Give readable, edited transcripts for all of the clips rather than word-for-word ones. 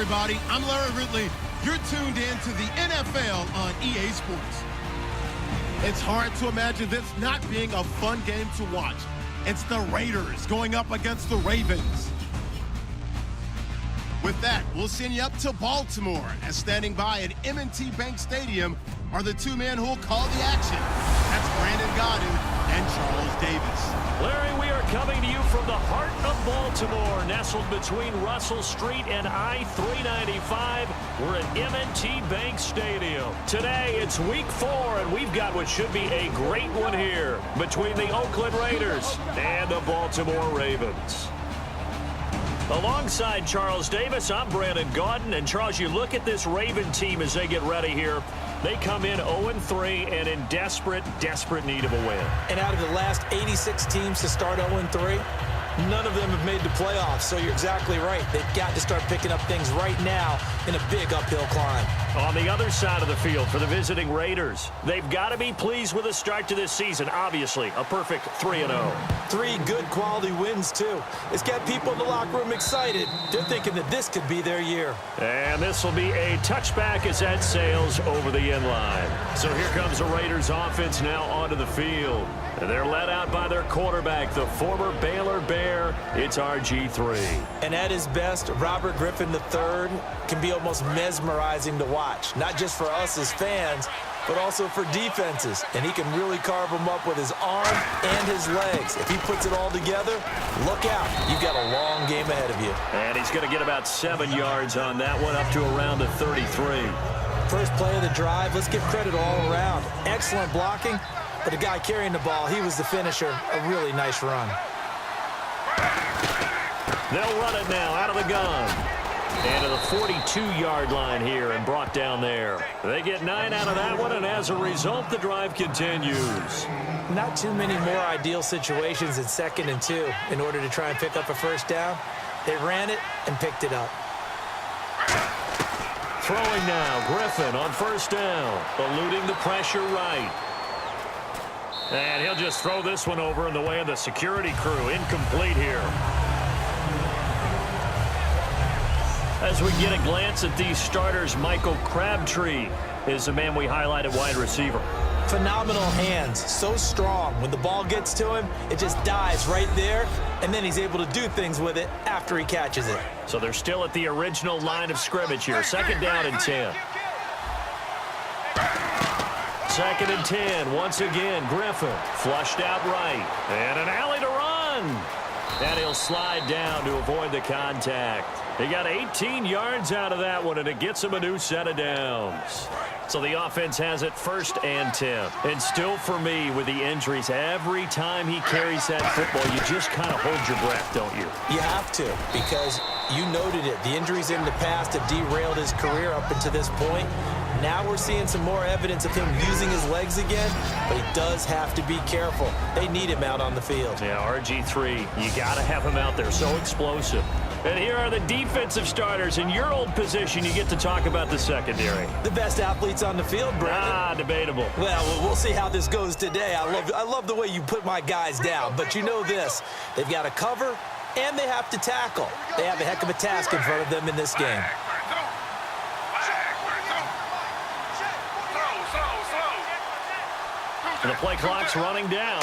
everybody. I'm Larry Ridley. You're tuned in to the NFL on EA Sports. It's hard to imagine this not being a fun game to watch. It's the Raiders going up against the Ravens. With that, we'll send you up to Baltimore, as standing by at M&T Bank Stadium are the two men who'll call the action. That's Brandon Gaudin and Charles Davis. Larry, we are coming to you from the heart of Baltimore, nestled between Russell Street and I-395. We're at M&T Bank Stadium. Today, it's week 4, and we've got what should be a great one here between the Oakland Raiders and the Baltimore Ravens. Alongside Charles Davis, I'm Brandon Gaudin. And Charles, you look at this Raven team as they get ready here. They come in 0-3 and in desperate need of a win. And out of the last 86 teams to start 0-3, none of them have made the playoffs. So you're exactly right. They've got to start picking up things right now in a big uphill climb. On the other side of the field for the visiting Raiders, they've got to be pleased with the start to this season. Obviously, a perfect 3-0. 3 good quality wins, too. It's got people in the locker room excited. They're thinking that this could be their year. And this will be a touchback as that sails over the end line. So here comes the Raiders offense now onto the field. They're led out by their quarterback, the former Baylor Bear. It's RG3. And at his best, Robert Griffin III can be almost mesmerizing to watch, not just for us as fans, but also for defenses. And he can really carve them up with his arm and his legs. If he puts it all together, look out. You've got a long game ahead of you. And he's going to get about 7 yards on that one, up to around the 33. First play of the drive, let's give credit all around. Excellent blocking, but the guy carrying the ball, he was the finisher. A really nice run. They'll run it now out of the gun. And to the 42-yard line here and brought down there. They get 9 out of that one, and as a result, the drive continues. Not too many more ideal situations in 2nd and 2 in order to try and pick up a first down. They ran it and picked it up. Throwing now, Griffin on first down, eluding the pressure right. And he'll just throw this one over in the way of the security crew. Incomplete here. As we get a glance at these starters, Michael Crabtree is the man we highlighted, wide receiver. Phenomenal hands, so strong. When the ball gets to him, it just dives right there, and then he's able to do things with it after he catches it. So they're still at the original line of scrimmage here. 2nd down and 10. 2nd and 10. Once again, Griffin flushed out right. And an alley to run. And he'll slide down to avoid the contact. He got 18 yards out of that one, and it gets him a new set of downs. So the offense has it 1st and 10. And still for me, with the injuries, every time he carries that football, you just kind of hold your breath, don't you? You have to, because you noted it. The injuries in the past have derailed his career up until this point. Now we're seeing some more evidence of him using his legs again, but he does have to be careful. They need him out on the field. Yeah, RG3, you got to have him out there. So explosive. And here are the defensive starters. In your old position, you get to talk about the secondary. The best athletes on the field, Brandon. Debatable. Well, we'll see how this goes today. I love the way you put my guys down, but you know this. They've got to cover, and they have to tackle. They have a heck of a task in front of them in this game. The play clock's running down.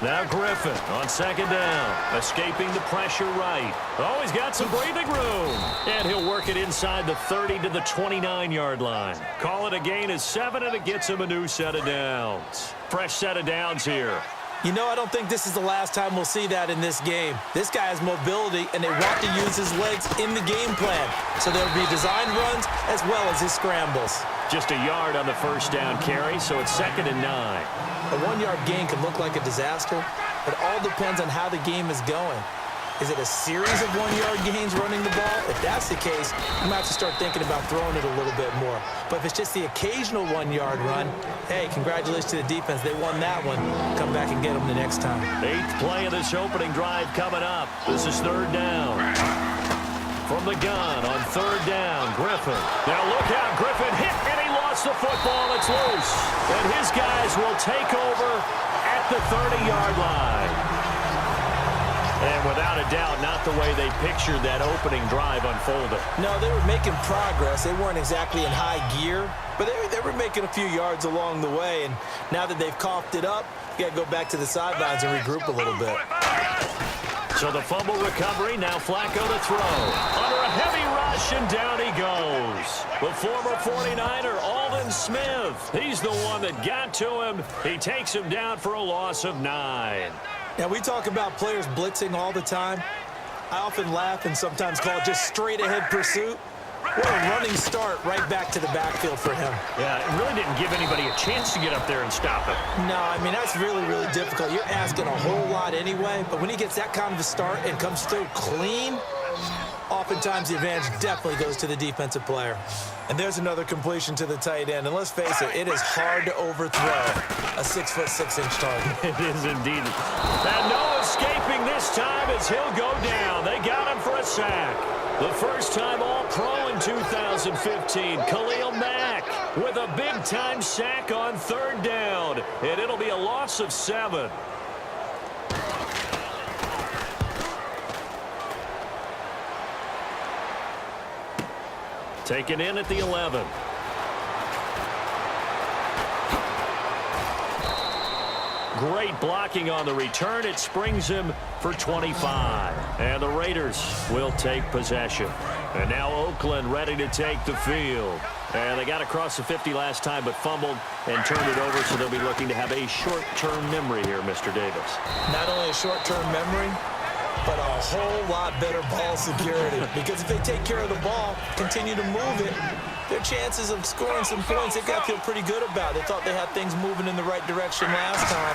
Now Griffin on 2nd down, escaping the pressure right. Oh, he's got some breathing room. And he'll work it inside the 30 to the 29-yard line. Call it a gain of 7, and it gets him a new set of downs. Fresh set of downs here. You know, I don't think this is the last time we'll see that in this game. This guy has mobility, and they want to use his legs in the game plan. So there'll be designed runs as well as his scrambles. Just a yard on the first down carry, so it's 2nd and 9. A 1-yard gain can look like a disaster. It all depends on how the game is going. Is it a series of 1-yard gains running the ball? If that's the case, you might have to start thinking about throwing it a little bit more. But if it's just the occasional 1-yard run, hey, congratulations to the defense. They won that one. Come back and get them the next time. 8th play of this opening drive coming up. This is 3rd down. From the gun on 3rd down, Griffin. Now look out, Griffin hit, and he lost the football. It's loose. And his guys will take over at the 30-yard line. And without a doubt, not the way they pictured that opening drive unfolded. No, they were making progress. They weren't exactly in high gear, but they were making a few yards along the way. And now that they've coughed it up, you got to go back to the sidelines and regroup a little bit. So the fumble recovery, now Flacco to throw. Under a heavy rush, and down he goes. The former 49er, Aldon Smith. He's the one that got to him. He takes him down for a loss of 9. Now, we talk about players blitzing all the time. I often laugh and sometimes call it just straight-ahead pursuit. What a running start right back to the backfield for him. Yeah, it really didn't give anybody a chance to get up there and stop it. No, I mean, that's really, really difficult. You're asking a whole lot anyway, but when he gets that kind of a start and comes through clean, oftentimes the advantage definitely goes to the defensive player. And there's another completion to the tight end. And let's face it, it is hard to overthrow a 6'6" target. It is indeed. And no escaping this time as he'll go down. They got him for a sack. The first time All-Pro in 2015, Khalil Mack with a big-time sack on 3rd down. And it'll be a loss of 7. Taken in at the 11. Great blocking on the return. It springs him for 25. And the Raiders will take possession. And now Oakland ready to take the field. And they got across the 50 last time but fumbled and turned it over, so they'll be looking to have a short-term memory here, Mr. Davis. Not only a short-term memory, but a whole lot better ball security. Because if they take care of the ball, continue to move it, their chances of scoring some points, they've got to feel pretty good about. They thought they had things moving in the right direction last time.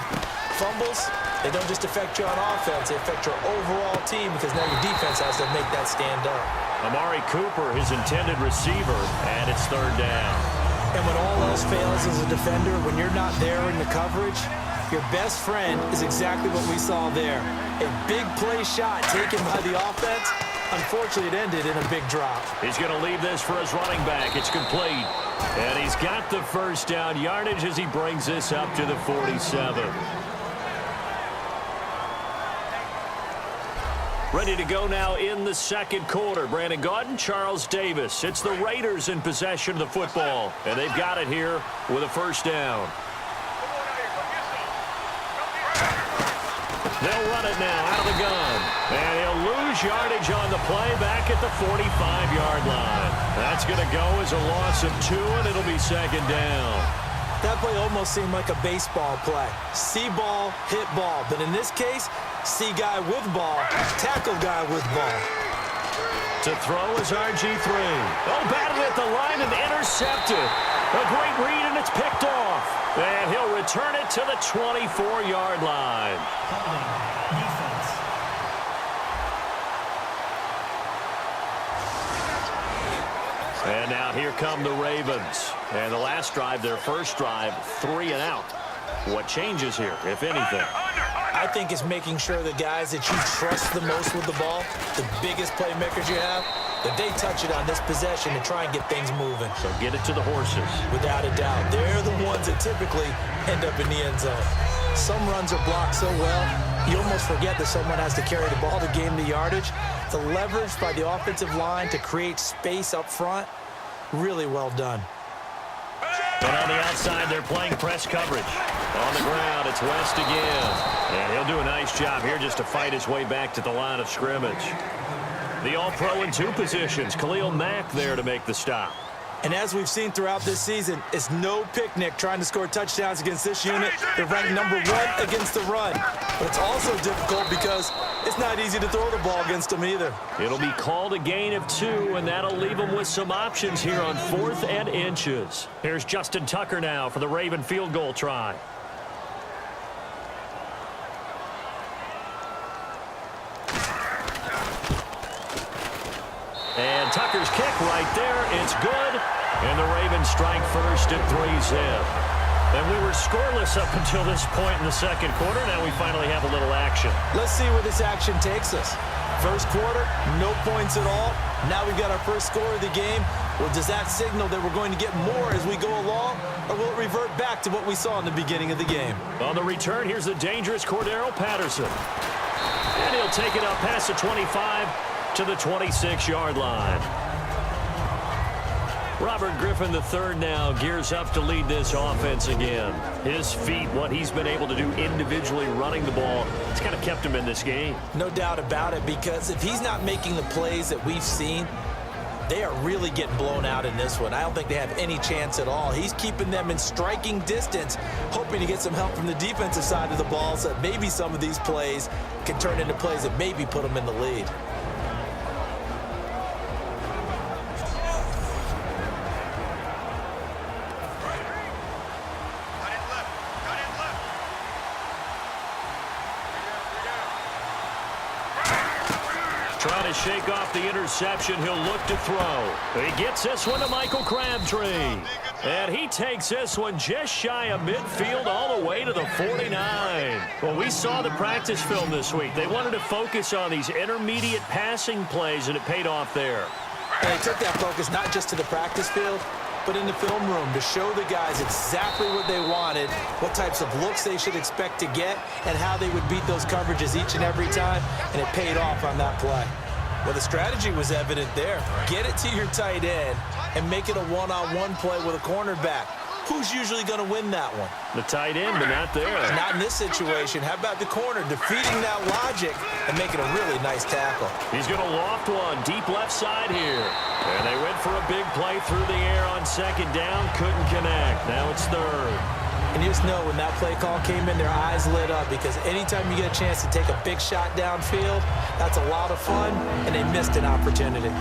Fumbles, they don't just affect you on offense, they affect your overall team because now your defense has to make that stand up. Amari Cooper, his intended receiver, and it's 3rd down. And when all else fails as a defender, when you're not there in the coverage, your best friend is exactly what we saw there. A big play shot taken by the offense. Unfortunately, it ended in a big drop. He's going to leave this for his running back. It's complete. And he's got the first down yardage as he brings this up to the 47. Ready to go now in the second quarter. Brandon Gaudin, Charles Davis. It's the Raiders in possession of the football. And they've got it here with a first down. They'll run it now out of the gun. And he'll lose yardage on the play back at the 45-yard line. That's going to go as a loss of 2, and it'll be 2nd down. That play almost seemed like a baseball play. See ball, hit ball. But in this case, see guy with ball, tackle guy with ball. To throw is RG3. Oh, batted at the line and intercepted. A great read, and it's picked off. And he'll return it to the 24-yard line. And now here come the Ravens. And the last drive, their first drive, 3 and out. What changes here, if anything? I think it's making sure the guys that you trust the most with the ball, the biggest playmakers you have, that they touch it on this possession to try and get things moving. So get it to the horses. Without a doubt. They're the ones that typically end up in the end zone. Some runs are blocked so well, you almost forget that someone has to carry the ball to gain the yardage. The leverage by the offensive line to create space up front, really well done. And on the outside, they're playing press coverage. On the ground, it's West again. And he'll do a nice job here just to fight his way back to the line of scrimmage. The All-Pro in 2 positions. Khalil Mack there to make the stop. And as we've seen throughout this season, it's no picnic trying to score touchdowns against this unit. They're ranked number 1 against the run. But it's also difficult because it's not easy to throw the ball against them either. It'll be called a gain of 2, and that'll leave them with some options here on 4th and inches. Here's Justin Tucker now for the Raven field goal try. And Tucker's kick right there. It's good. And the Ravens strike first at 3-zip. And we were scoreless up until this point in the second quarter. Now we finally have a little action. Let's see where this action takes us. First quarter, no points at all. Now we've got our first score of the game. Well, does that signal that we're going to get more as we go along? Or will it revert back to what we saw in the beginning of the game? On the return, here's the dangerous Cordero Patterson. And And he'll take it up past the 25 to the 26-yard line. Robert Griffin III now gears up to lead this offense again. His feet, what he's been able to do individually running the ball, it's kind of kept him in this game. No doubt about it, because if he's not making the plays that we've seen, they are really getting blown out in this one. I don't think they have any chance at all. He's keeping them in striking distance, hoping to get some help from the defensive side of the ball so that maybe some of these plays can turn into plays that maybe put them in the lead. Trying to shake off the interception. He'll look to throw. He gets this one to Michael Crabtree. And he takes this one just shy of midfield all the way to the 49. Well, we saw the practice film this week. They wanted to focus on these intermediate passing plays, and it paid off there. And they took that focus not just to the practice field, but in the film room to show the guys exactly what they wanted, what types of looks they should expect to get, and how they would beat those coverages each and every time, and it paid off on that play. Well, the strategy was evident there. Get it to your tight end and make it a one-on-one play with a cornerback. Who's usually going to win that one? The tight end, but not there. Not in this situation. How about the corner defeating that logic and making a really nice tackle? He's going to loft one deep left side here. And they went for a big play through the air on second down. Couldn't connect. Now it's third. And you just know when that play call came in, their eyes lit up, because anytime you get a chance to take a big shot downfield, that's a lot of fun, and they missed an opportunity.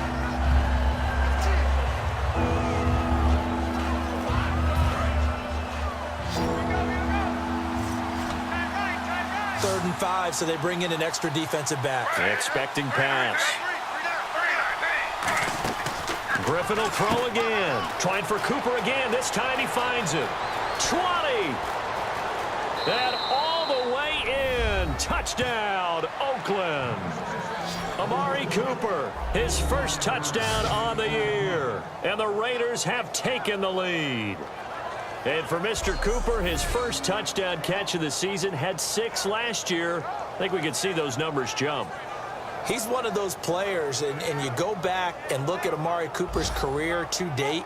Third and 5, so they bring in an extra defensive back. Expecting pass. Griffin will throw again. Trying for Cooper again. This time he finds it. 20. And all the way in. Touchdown, Oakland. Amari Cooper, his first touchdown on the year. And the Raiders have taken the lead. And for Mr. Cooper, his first touchdown catch of the season, had 6 last year. I think we could see those numbers jump. He's one of those players, and you go back and look at Amari Cooper's career to date.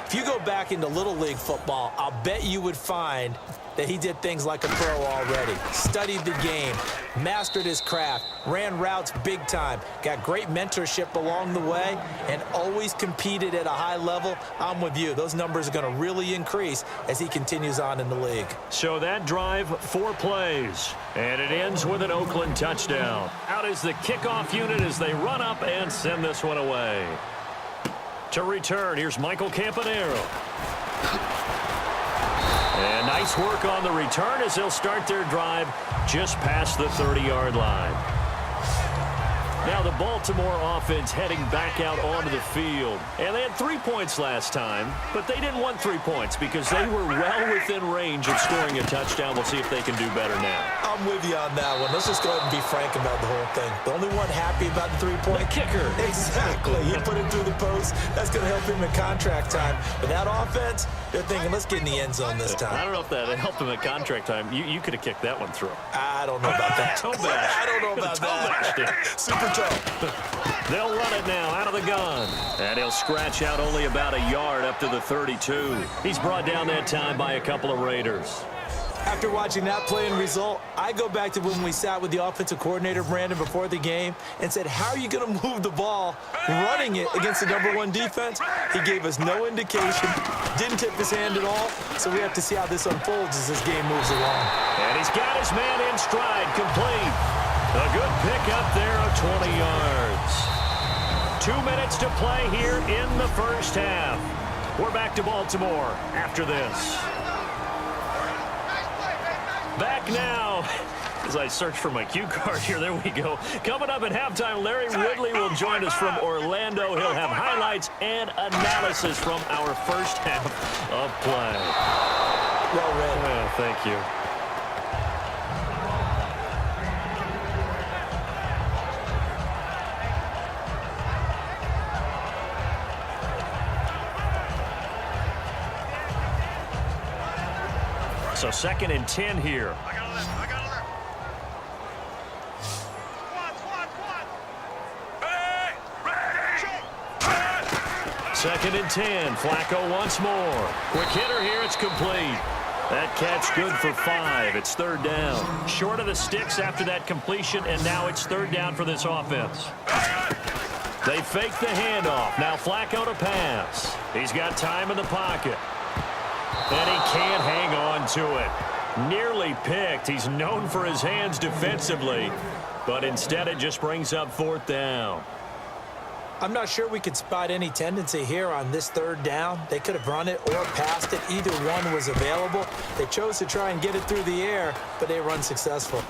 If you go back into Little League football, I'll bet you would find that he did things like a pro already. Studied the game, mastered his craft, ran routes big time, got great mentorship along the way, and always competed at a high level. I'm with you. Those numbers are going to really increase as he continues on in the league. So that drive, 4 plays, and it ends with an Oakland touchdown. Out is the kickoff unit as they run up and send this one away. To return, here's Michael Campanaro. And nice work on the return as they'll start their drive just past the 30-yard line. Now the Baltimore offense heading back out onto the field. And they had 3 points last time, but they didn't want 3 points because they were well within range of scoring a touchdown. We'll see if they can do better now. I'm with you on that one. Let's just go ahead and be frank about the whole thing. The only one happy about the 3-point kicker. Exactly. He put it through the post. That's going to help him in contract time. But that offense, they're thinking, let's get in the end zone this time. I don't know if that helped him at contract time. You could have kicked that one through. I don't know about that. Toe bash. I don't know about that. Super toe. They'll run it now out of the gun. And he'll scratch out only about a yard up to the 32. He's brought down that time by a couple of Raiders. After watching that play and result, I go back to when we sat with the offensive coordinator, Brandon, before the game and said, how are you going to move the ball running it against the #1 defense? He gave us no indication, didn't tip his hand at all, so we have to see how this unfolds as this game moves along. And he's got his man in stride, complete. A good pick up there of 20 yards. 2 minutes to play here in the first half. We're back to Baltimore after this. Back now, as I search for my cue card here, there we go. Coming up at halftime, Larry Woodley will join us from Orlando. He'll have highlights and analysis from our first half of play. Well read. Oh, thank you. So 2nd and 10 here. 2nd and 10. Flacco once more. Quick hitter here. It's complete. That catch good for 5. It's 3rd down. Short of the sticks after that completion, and now it's 3rd down for this offense. They fake the handoff. Now Flacco to pass. He's got time in the pocket. And he can't hang on to it. Nearly picked. He's known for his hands defensively, but instead it just brings up 4th down. I'm not sure we could spot any tendency here on this 3rd down. They could have run it or passed it. Either one was available. They chose to try and get it through the air, but they were unsuccessful.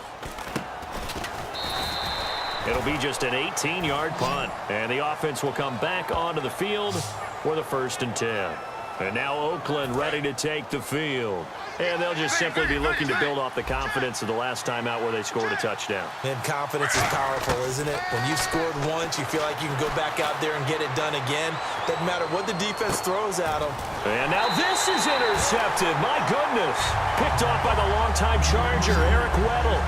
It'll be just an 18-yard punt, and the offense will come back onto the field for the 1st and 10. And now Oakland ready to take the field. And they'll just simply be looking to build off the confidence of the last time out where they scored a touchdown. And confidence is powerful, isn't it? When you've scored once, you feel like you can go back out there and get it done again. Doesn't matter what the defense throws at them. And now this is intercepted. My goodness. Picked off by the longtime Charger, Eric Weddle.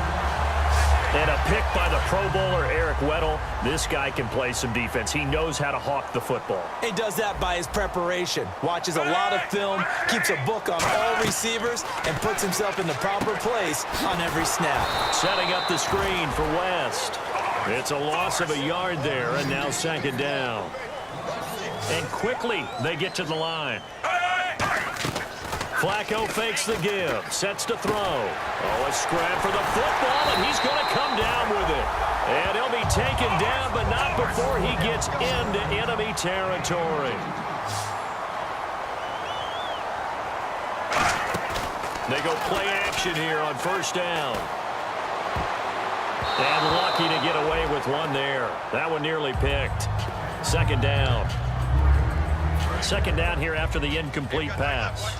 And a pick by the Pro Bowler, Eric Weddle. This guy can play some defense. He knows how to hawk the football. He does that by his preparation. Watches a lot of film, keeps a book on all receivers, and puts himself in the proper place on every snap. Setting up the screen for West. It's a loss of a yard there, and now 2nd down. And quickly they get to the line. Flacco fakes the give, sets to throw. Oh, a scrap for the football, and he's going to come down with it. And he'll be taken down, but not before he gets into enemy territory. They go play action here on 1st down. And lucky to get away with one there. That one nearly picked. 2nd down. 2nd down here after the incomplete pass.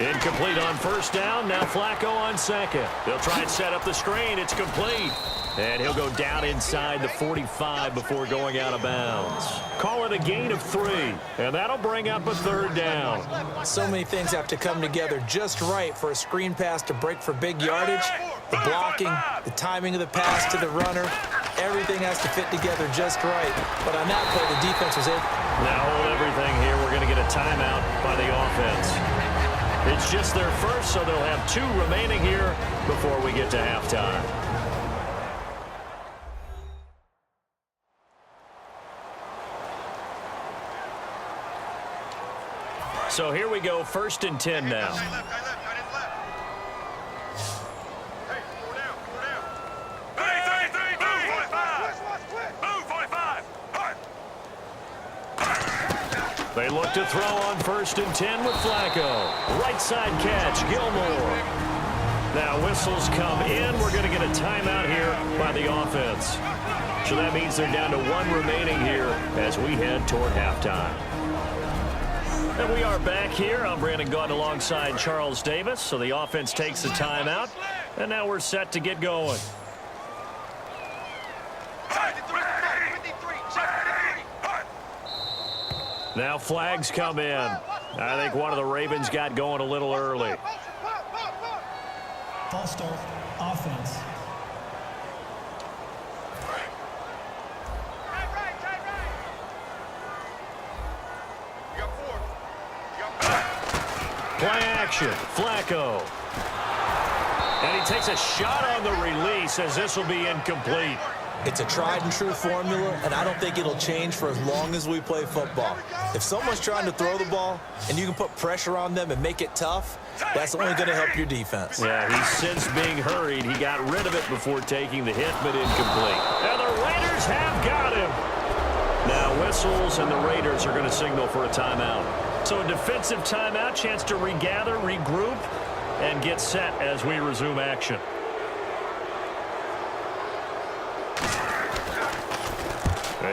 Incomplete on 1st down. Now Flacco on 2nd. They'll try and set up the screen. It's complete. And he'll go down inside the 45 before going out of bounds. Call it a gain of 3. And that'll bring up a 3rd down. So many things have to come together just right for a screen pass to break for big yardage. The blocking, the timing of the pass to the runner. Everything has to fit together just right. But on that play, the defense was able. Now hold everything here. We're going to get a timeout by the offense. It's just their first, so they'll have 2 remaining here before we get to halftime. So here we go, 1st and 10 now. They look to throw on 1st and 10 with Flacco. Right side catch, Gilmore. Now whistles come in. We're going to get a timeout here by the offense. So that means they're down to 1 remaining here as we head toward halftime. And we are back here. I'm Brandon Gaunt alongside Charles Davis. So the offense takes the timeout. And now we're set to get going. Now flags come in. I think one of the Ravens got going a little early. False start, offense. Play action, Flacco. And he takes a shot on the release as this will be incomplete. It's a tried and true formula, and I don't think it'll change for as long as we play football. If someone's trying to throw the ball and you can put pressure on them and make it tough, that's only going to help your defense. Yeah, he's since being hurried. He got rid of it before taking the hit, but incomplete. And the Raiders have got him. Now whistles, and the Raiders are going to signal for a timeout. So a defensive timeout, chance to regather, regroup, and get set as we resume action.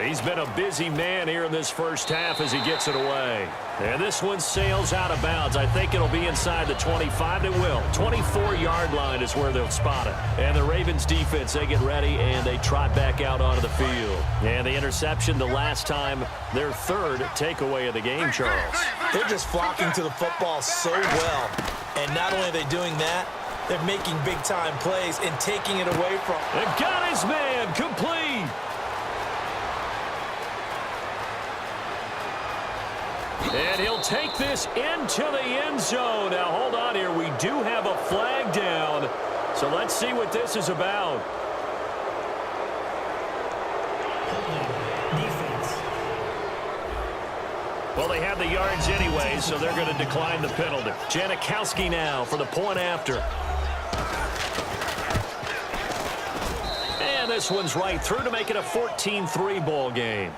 He's been a busy man here in this first half as he gets it away. And this one sails out of bounds. I think it'll be inside the 25. It will. 24-yard line is where they'll spot it. And the Ravens defense, they get ready, and they trot back out onto the field. And the interception the last time, their 3rd takeaway of the game, Charles. They're just flocking to the football so well. And not only are they doing that, They're making big-time plays and taking it away from him. And got his man complete. And he'll take this into the end zone. Now, hold on here. We do have a flag down. So let's see what this is about. Defense. Well, they have the yards anyway, so they're going to decline the penalty. Janikowski now for the point after. And this one's right through to make it a 14-3 ball game.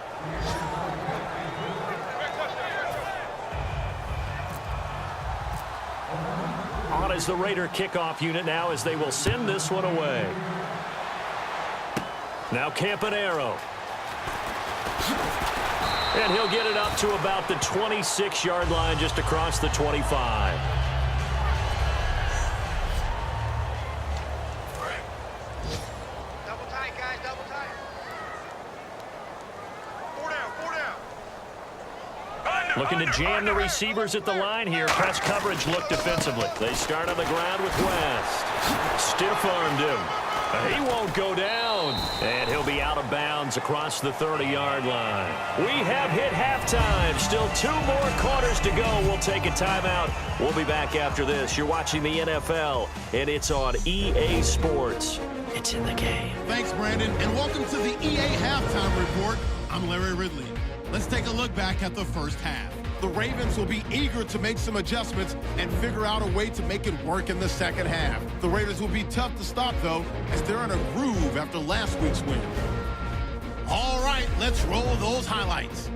On is the Raider kickoff unit now as they will send this one away. Now Campanaro. And he'll get it up to about the 26-yard line just across the 25. Double tight, guys, double tight. Four down, four down. Looking to jam the receivers at the line here. Press coverage look defensively. They start on the ground with West. Stiff-armed him. He won't go down. And he'll be out of bounds across the 30-yard line. We have hit halftime. Still 2 more quarters to go. We'll take a timeout. We'll be back after this. You're watching the NFL, and it's on EA Sports. It's in the game. Thanks, Brandon, and welcome to the EA Halftime Report. I'm Larry Ridley. Let's take a look back at the first half. The Ravens will be eager to make some adjustments and figure out a way to make it work in the second half. The Raiders will be tough to stop, though, as they're in a groove after last week's win. All right, let's roll those highlights.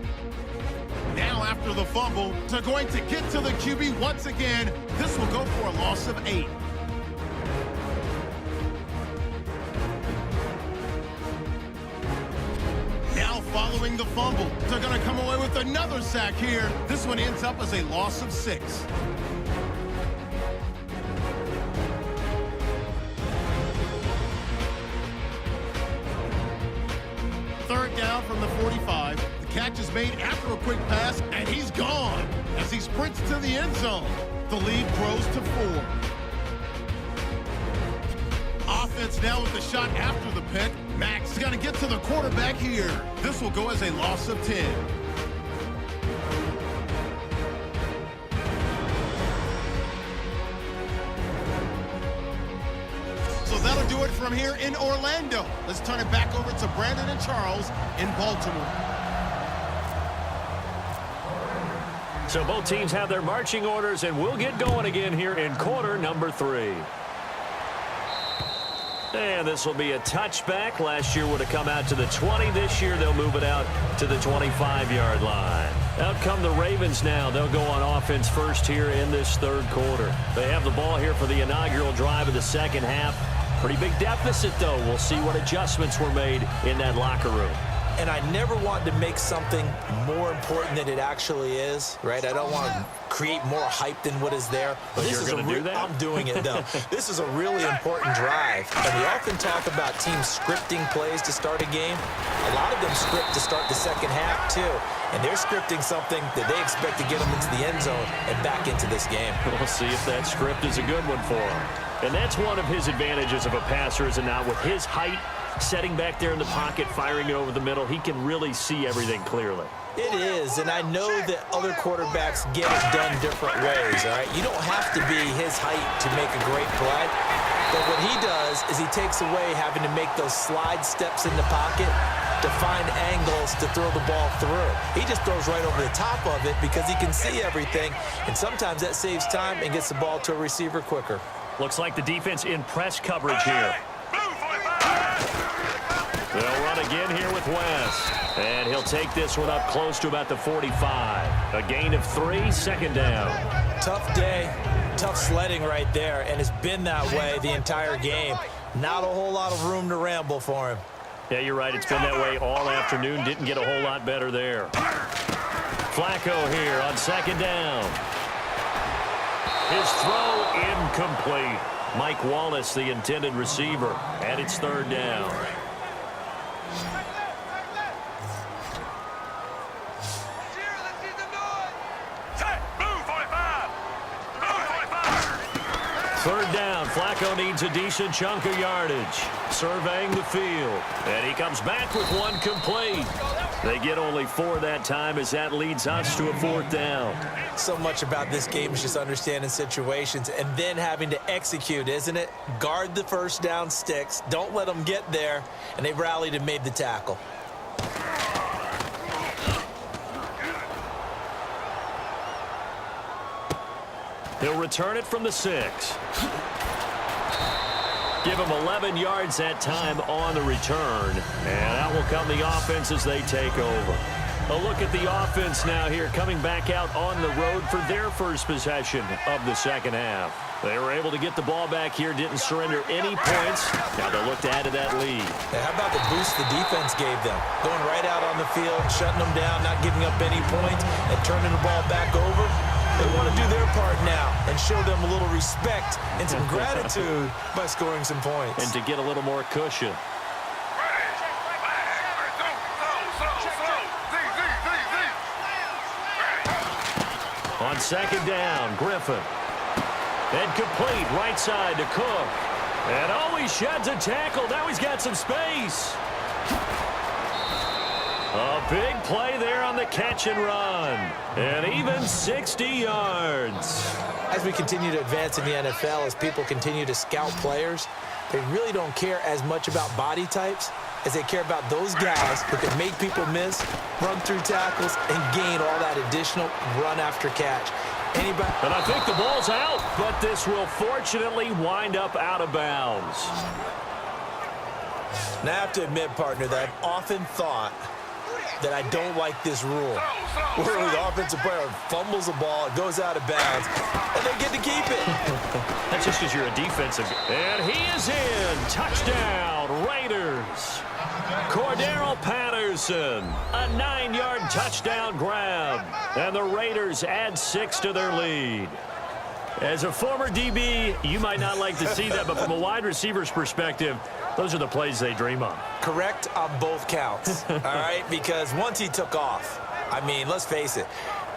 Now, after the fumble, they're going to get to the QB once again. This will go for a loss of 8. Following the fumble, they're going to come away with another sack here. This one ends up as a loss of 6. Third down from the 45. The catch is made after a quick pass, and he's gone as he sprints to the end zone. The lead grows to 4. Offense now with the shot after the pick. Max is going to get to the quarterback here. This will go as a loss of 10. So that'll do it from here in Orlando. Let's turn it back over to Brandon and Charles in Baltimore. So both teams have their marching orders, and we'll get going again here in quarter number 3. And this will be a touchback. Last year would have come out to the 20. This year they'll move it out to the 25-yard line. Out come the Ravens now. They'll go on offense first here in this third quarter. They have the ball here for the inaugural drive of the second half. Pretty big deficit, though. We'll see what adjustments were made in that locker room. And I never want to make something more important than it actually is, right? I don't want to create more hype than what is there. But this you're going to do that? I'm doing it, though. This is a really important drive. And we often talk about teams scripting plays to start a game. A lot of them script to start the second half, too. And they're scripting something that they expect to get them into the end zone and back into this game. We'll see if that script is a good one for him. And that's one of his advantages of a passer, is it not? With his height, setting back there in the pocket, firing it over the middle, he can really see everything clearly. It is, and I know that other quarterbacks get it done different ways, all right? You don't have to be his height to make a great play, but what he does is he takes away having to make those slide steps in the pocket to find angles to throw the ball through. He just throws right over the top of it because he can see everything, and sometimes that saves time and gets the ball to a receiver quicker. Looks like the defense in press coverage here. They'll run again here with West. And he'll take this one up close to about the 45. A gain of 3, second down. Tough day, tough sledding right there, and it's been that way the entire game. Not a whole lot of room to ramble for him. Yeah, you're right. It's been that way all afternoon. Didn't get a whole lot better there. Flacco here on second down. His throw incomplete. Mike Wallace, the intended receiver, and it's third down. Third down. Flacco needs a decent chunk of yardage. Surveying the field. And he comes back with one complete. They get only 4 that time as that leads us to a 4th down. So much about this game is just understanding situations and then having to execute, isn't it? Guard the first down sticks. Don't let them get there. And they rallied and made the tackle. He'll return it from the 6. Give him 11 yards that time on the return. And out will come the offense as they take over. A look at the offense now here, coming back out on the road for their first possession of the second half. They were able to get the ball back here, didn't surrender any points. Now they'll look to add to that lead. Hey, how about the boost the defense gave them? Going right out on the field, shutting them down, not giving up any points, and turning the ball back over. They want to do their part now and show them a little respect and some gratitude by scoring some points. And to get a little more cushion. On second down, Griffin. And complete, right side to Cook. And oh, he sheds a tackle. Now he's got some space. A big play there on the catch and run. And even 60 yards. As we continue to advance in the NFL, as people continue to scout players, they really don't care as much about body types as they care about those guys who can make people miss, run through tackles, and gain all that additional run after catch. Anybody? And I think the ball's out, but this will fortunately wind up out of bounds. Now, I have to admit, partner, that I've often thought that I don't like this rule. Where the offensive player fumbles the ball, it goes out of bounds, and they get to keep it. That's just because you're a defensive. And he is in. Touchdown, Raiders. Cordero Patterson, a 9-yard touchdown grab. And the Raiders add 6 to their lead. As a former DB, you might not like to see that, but from a wide receiver's perspective, those are the plays they dream of. Correct on both counts, all right? Because once he took off, I mean, let's face it,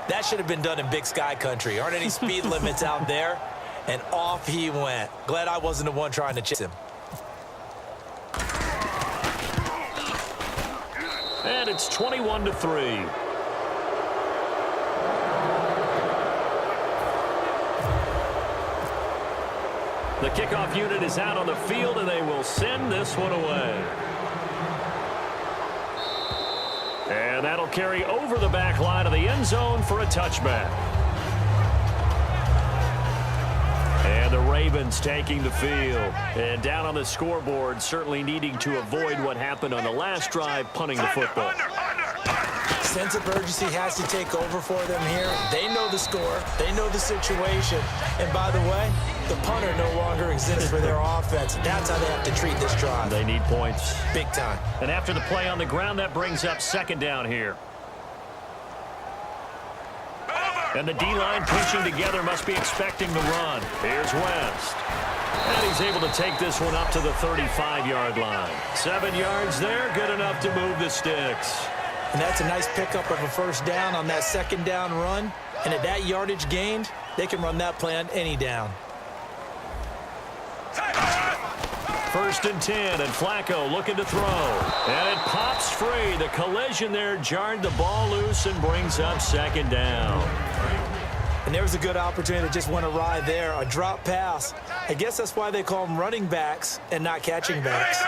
that should have been done in Big Sky country. Aren't any speed limits out there? And off he went. Glad I wasn't the one trying to chase him. And it's 21-3. The kickoff unit is out on the field, and they will send this one away. And that'll carry over the back line of the end zone for a touchback. And the Ravens taking the field. And down on the scoreboard, certainly needing to avoid what happened on the last drive, punting the football. Sense of urgency has to take over for them here. They know the score. They know the situation. And by the way, the punter no longer exists for their offense. That's how they have to treat this drive. They need points. Big time. And after the play on the ground, that brings up second down here. And the D-line pinching together, must be expecting the run. Here's West. And he's able to take this one up to the 35-yard line. 7 yards there, good enough to move the sticks. And that's a nice pickup of a first down on that second down run. And at that yardage gained, they can run that play on any down. First and 10, and Flacco looking to throw. And it pops free. The collision there jarred the ball loose and brings up second down. And there was a good opportunity that just went awry there. A drop pass. I guess that's why they call them running backs and not catching backs.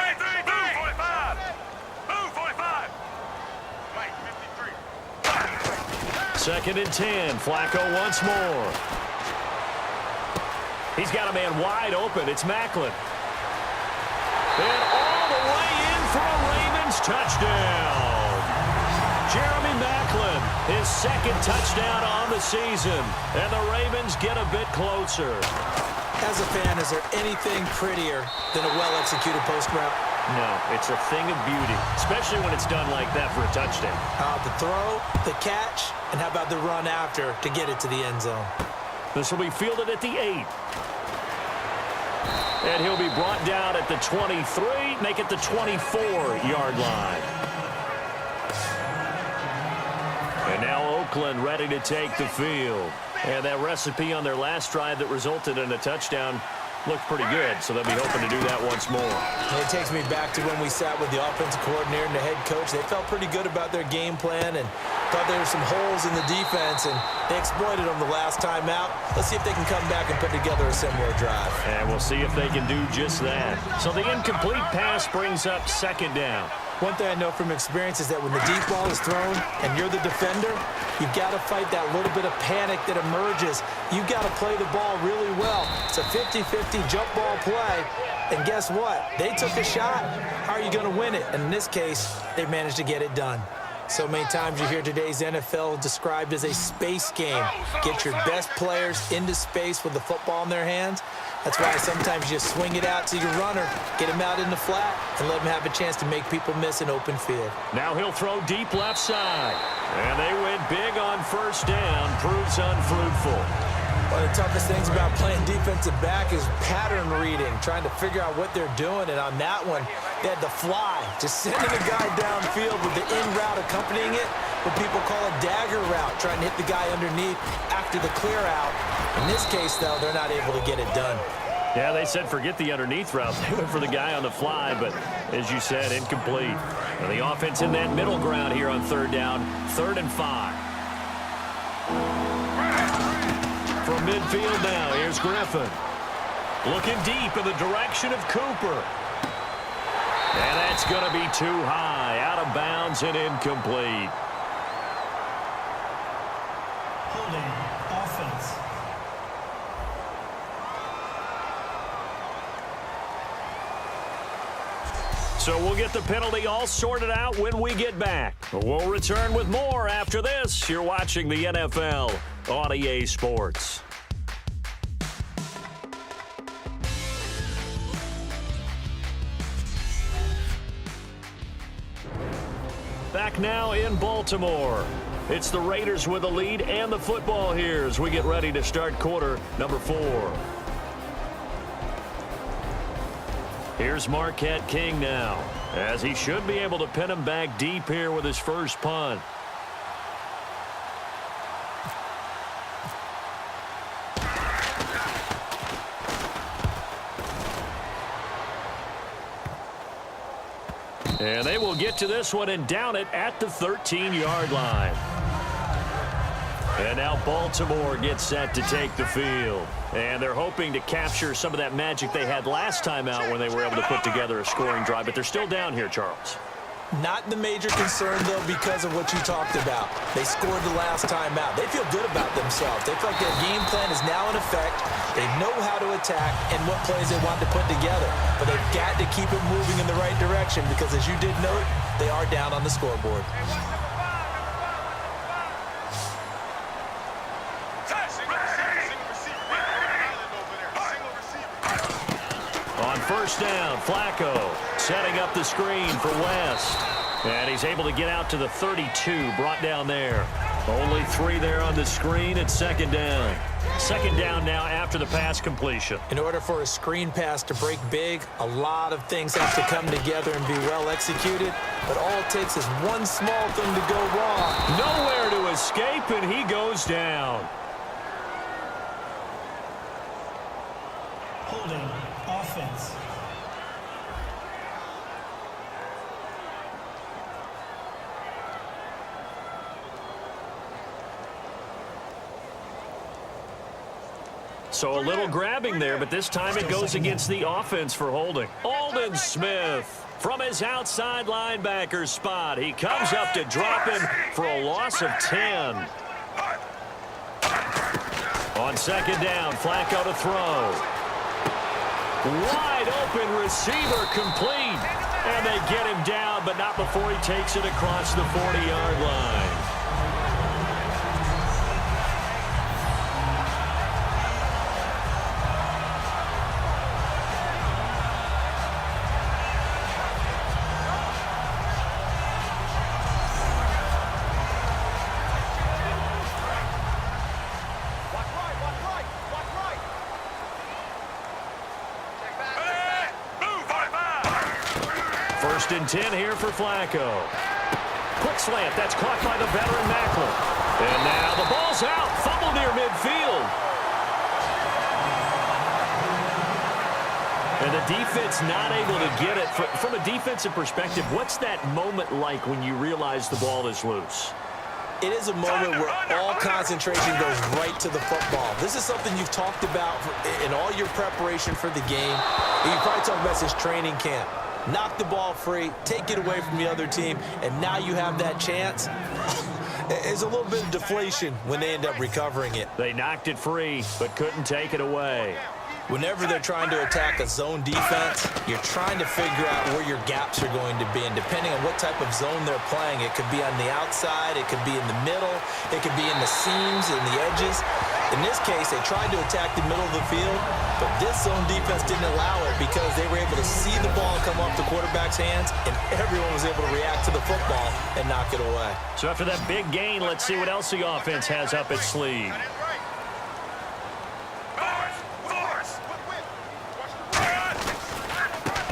Second and 10. Flacco once more. He's got a man wide open. It's Macklin. And all the way in for a Ravens touchdown. Jeremy Macklin, his second touchdown on the season. And the Ravens get a bit closer. As a fan, is there anything prettier than a well-executed post route? No, it's a thing of beauty, especially when it's done like that for a touchdown. The throw, the catch, and how about the run after to get it to the end zone? This will be fielded at the 8. And he'll be brought down at the 23, make it the 24-yard line. And now Oakland ready to take the field. And that recipe on their last drive that resulted in a touchdown looked pretty good, so they'll be hoping to do that once more. And it takes me back to when we sat with the offensive coordinator and the head coach. They felt pretty good about their game plan and thought there were some holes in the defense, and they exploited them the last time out. Let's see if they can come back and put together a similar drive. And we'll see if they can do just that. So the incomplete pass brings up second down. One thing I know from experience is that when the deep ball is thrown and you're the defender, you've got to fight that little bit of panic that emerges. You've got to play the ball really well. It's a 50-50 jump ball play. And guess what? They took a shot. How are you going to win it? And in this case, they managed to get it done. So many times you hear today's NFL described as a space game. Get your best players into space with the football in their hands. That's why sometimes you just swing it out to your runner, get him out in the flat, and let him have a chance to make people miss an open field. Now he'll throw deep left side. And they went big on first down. Proves unfruitful. One of the toughest things about playing defensive back is pattern reading, trying to figure out what they're doing. And on that one, they had to fly, just sending a guy downfield with the in route accompanying it, what people call a dagger route, trying to hit the guy underneath after the clear out. In this case, though, they're not able to get it done. Yeah, they said forget the underneath route. They went for the guy on the fly, but as you said, incomplete. And the offense in that middle ground here on third down, 3rd and 5. From midfield now, here's Griffin. Looking deep in the direction of Cooper. And that's going to be too high, out of bounds and incomplete. Holding offense. So we'll get the penalty all sorted out when we get back. We'll return with more after this. You're watching the NFL on EA Sports. Back now in Baltimore. It's the Raiders with the lead and the football here as we get ready to start quarter number 4. Here's Marquette King now, as he should be able to pin him back deep here with his first punt. And they will get to this one and down it at the 13-yard line. And now Baltimore gets set to take the field. And they're hoping to capture some of that magic they had last time out when they were able to put together a scoring drive. But they're still down here, Charles. Not the major concern, though, because of what you talked about. They scored the last time out. They feel good about themselves. They feel like their game plan is now in effect. They know how to attack and what plays they want to put together. But they've got to keep it moving in the right direction because, as you did note, they are down on the scoreboard. On first down, Flacco setting up the screen for West. And he's able to get out to the 32, brought down there. Only 3 there on the screen at second down. Second down now after the pass completion. In order for a screen pass to break big, a lot of things have to come together and be well executed. But all it takes is one small thing to go wrong. Nowhere to escape, and he goes down. Holding offense. So a little grabbing there, but this time it goes against the offense for holding. Aldon Smith from his outside linebacker spot. He comes up to drop him for a loss of 10. On second down, Flacco to throw. Wide open receiver complete. And they get him down, but not before he takes it across the 40-yard line. First and 10 here for Flacco. Quick slant. That's caught by the veteran Macklin. And now the ball's out. Fumble near midfield. And the defense not able to get it. From a defensive perspective, what's that moment like when you realize the ball is loose? It is a moment where all concentration goes right to the football. This is something you've talked about in all your preparation for the game. You probably talked about since training camp. Knock the ball free, take it away from the other team, and now you have that chance. It's a little bit of deflation when they end up recovering it. They knocked it free, but couldn't take it away. Whenever they're trying to attack a zone defense, you're trying to figure out where your gaps are going to be. And depending on what type of zone they're playing, it could be on the outside, it could be in the middle, it could be in the seams and the edges. In this case, they tried to attack the middle of the field, but this zone defense didn't allow it because they were able to see the ball come off the quarterback's hands, and everyone was able to react to the football and knock it away. So after that big gain, let's see what else the offense has up its sleeve.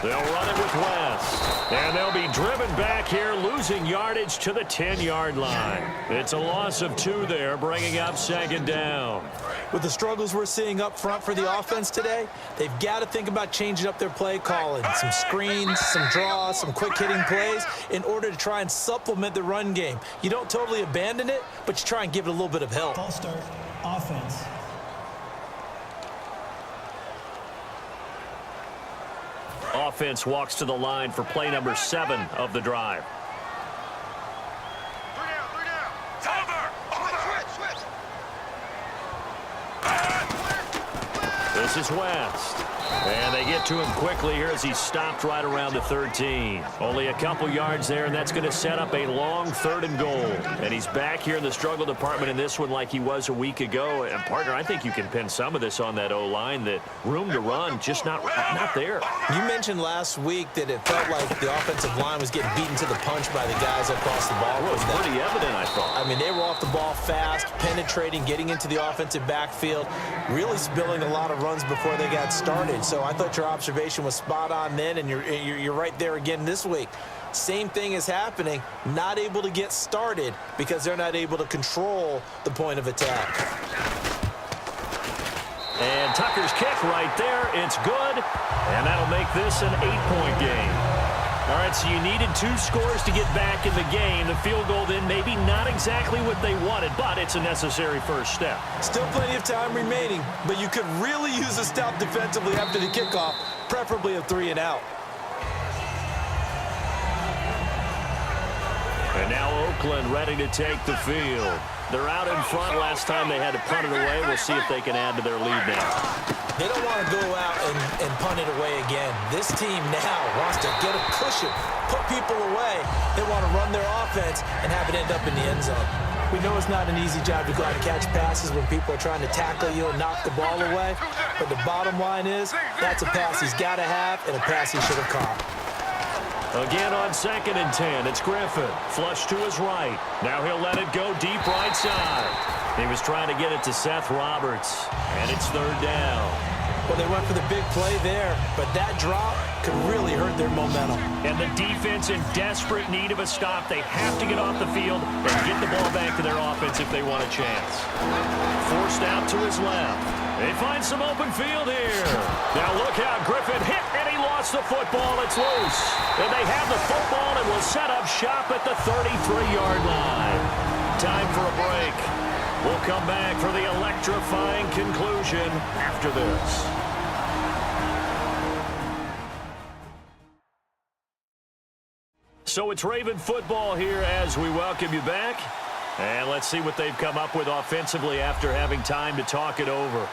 They'll run it with West. And they'll be driven back here, losing yardage to the 10-yard line. It's a loss of 2 there, bringing up 2nd down. With the struggles we're seeing up front for the offense today, they've got to think about changing up their play calling. Some screens, some draws, some quick-hitting plays in order to try and supplement the run game. You don't totally abandon it, but you try and give it a little bit of help. False start, offense. Offense walks to the line for play number 7 of the drive. 3 down. Switch. This is West. And they get to him quickly here as he stopped right around the 13. Only a couple yards there, and that's going to set up a long 3rd and goal. And he's back here in the struggle department in this one like he was a week ago. And, partner, I think you can pin some of this on that O-line, that room to run just not there. You mentioned last week that it felt like the offensive line was getting beaten to the punch by the guys across the ball. It was pretty evident, I thought. I mean, they were off the ball fast, penetrating, getting into the offensive backfield, really spilling a lot of runs before they got started. So I thought your observation was spot on then, and you're right there again this week. Same thing is happening, not able to get started because they're not able to control the point of attack. And Tucker's kick right there. It's good, and that'll make this an 8-point game. All right, so you needed 2 scores to get back in the game. The field goal then maybe not exactly what they wanted, but it's a necessary first step. Still plenty of time remaining, but you could really use a stop defensively after the kickoff, preferably a 3 and out. And now Oakland ready to take the field. They're out in front. Last time they had to punt it away. We'll see if they can add to their lead now. They don't want to go out and punt it away again. This team now wants to get a cushion, put people away. They want to run their offense and have it end up in the end zone. We know it's not an easy job to go out and catch passes when people are trying to tackle you and knock the ball away. But the bottom line is that's a pass he's got to have and a pass he should have caught. Again on 2nd and 10, it's Griffin. Flush to his right. Now he'll let it go deep right side. He was trying to get it to Seth Roberts, and it's 3rd down. Well, they went for the big play there, but that drop could really hurt their momentum. And the defense in desperate need of a stop. They have to get off the field and get the ball back to their offense if they want a chance. Forced out to his left. They find some open field here. Now look out, Griffin hit, and he lost the football. It's loose. And they have the football and will set up shop at the 33-yard line. Time for a break. We'll come back for the electrifying conclusion after this. So it's Raven football here as we welcome you back. And let's see what they've come up with offensively after having time to talk it over.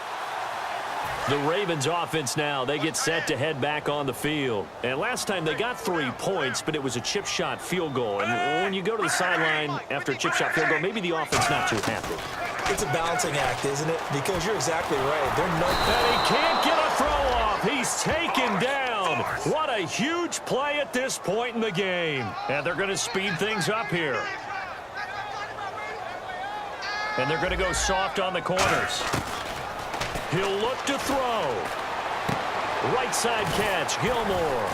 The Ravens offense now, they get set to head back on the field. And last time they got 3 points, but it was a chip shot field goal. And when you go to the sideline after a chip shot field goal, maybe the offense not too happy. It's a balancing act, isn't it? Because you're exactly right. And he can't get a throw off. He's taken down. What a huge play at this point in the game. And they're going to speed things up here. And they're going to go soft on the corners. He'll look to throw. Right side catch, Gilmore.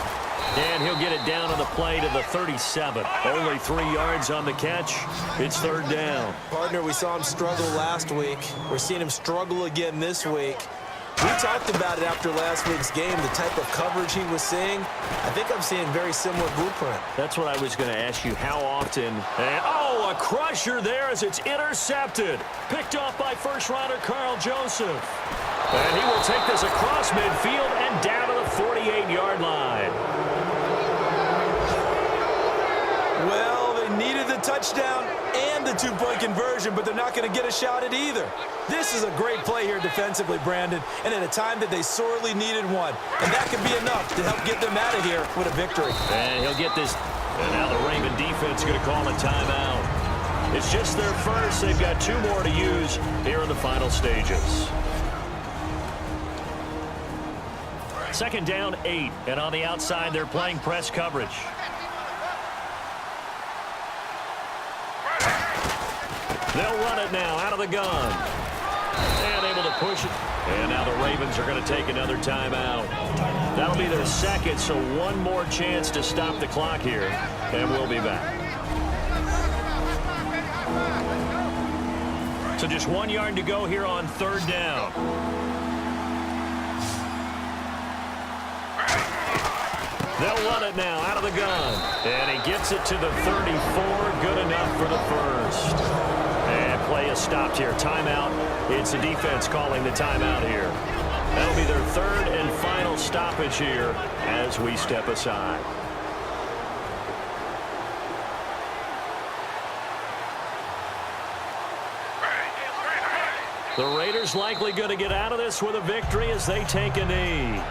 And he'll get it down on the play to the 37. Only 3 yards on the catch. It's third down. Partner, we saw him struggle last week. We're seeing him struggle again this week. We talked about it after last week's game, the type of coverage he was seeing. I think I'm seeing very similar blueprint. That's what I was going to ask you. How often? And, oh, a crusher there as it's intercepted. Picked off by first-rounder Carl Joseph. And he will take this across midfield and down to the 48-yard line. Well, they needed the touchdown and the two-point conversion, but they're not going to get a shot at either. This is a great play here defensively, Brandon, and at a time that they sorely needed one. And that could be enough to help get them out of here with a victory. And he'll get this. And now the Raven defense is going to call a timeout. It's just their first. They've got 2 more to use here in the final stages. Second down, 8. And on the outside, they're playing press coverage. They'll run it now out of the gun. And able to push it. And now the Ravens are going to take another timeout. That'll be their second, so one more chance to stop the clock here. And we'll be back. So just 1 yard to go here on third down. They'll run it now out of the gun. And he gets it to the 34. Good enough for the first. And play is stopped here. Timeout. It's the defense calling the timeout here. That'll be their third and final stoppage here as we step aside. The Raiders likely going to get out of this with a victory as they take a knee.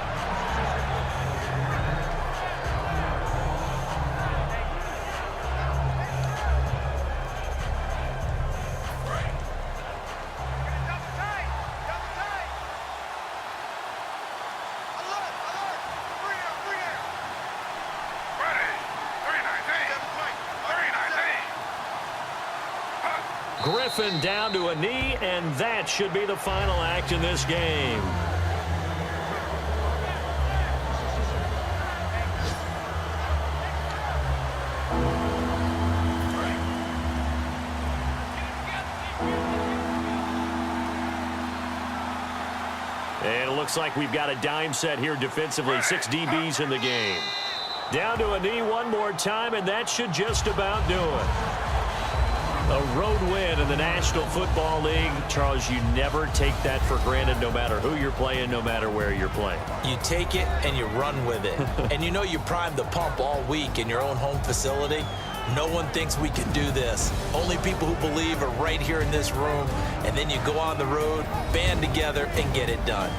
Griffin down to a knee, and that should be the final act in this game. And it looks like we've got a dime set here defensively. 6 DBs in the game. Down to a knee one more time, and that should just about do it. A road win in the National Football League. Charles, you never take that for granted, no matter who you're playing, no matter where you're playing. You take it and you run with it. And you know you primed the pump all week in your own home facility. No one thinks we can do this. Only people who believe are right here in this room. And then you go on the road, band together, and get it done.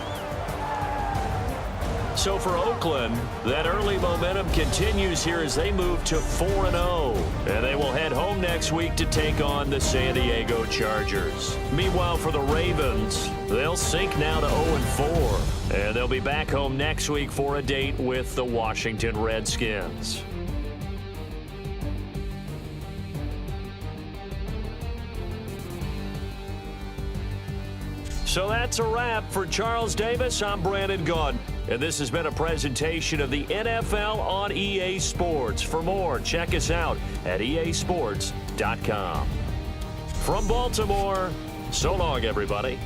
So for Oakland, that early momentum continues here as they move to 4-0. And they will head home next week to take on the San Diego Chargers. Meanwhile, for the Ravens, they'll sink now to 0-4. And they'll be back home next week for a date with the Washington Redskins. So that's a wrap. For Charles Davis, I'm Brandon Gaudin. And this has been a presentation of the NFL on EA Sports. For more, check us out at easports.com. From Baltimore, so long, everybody.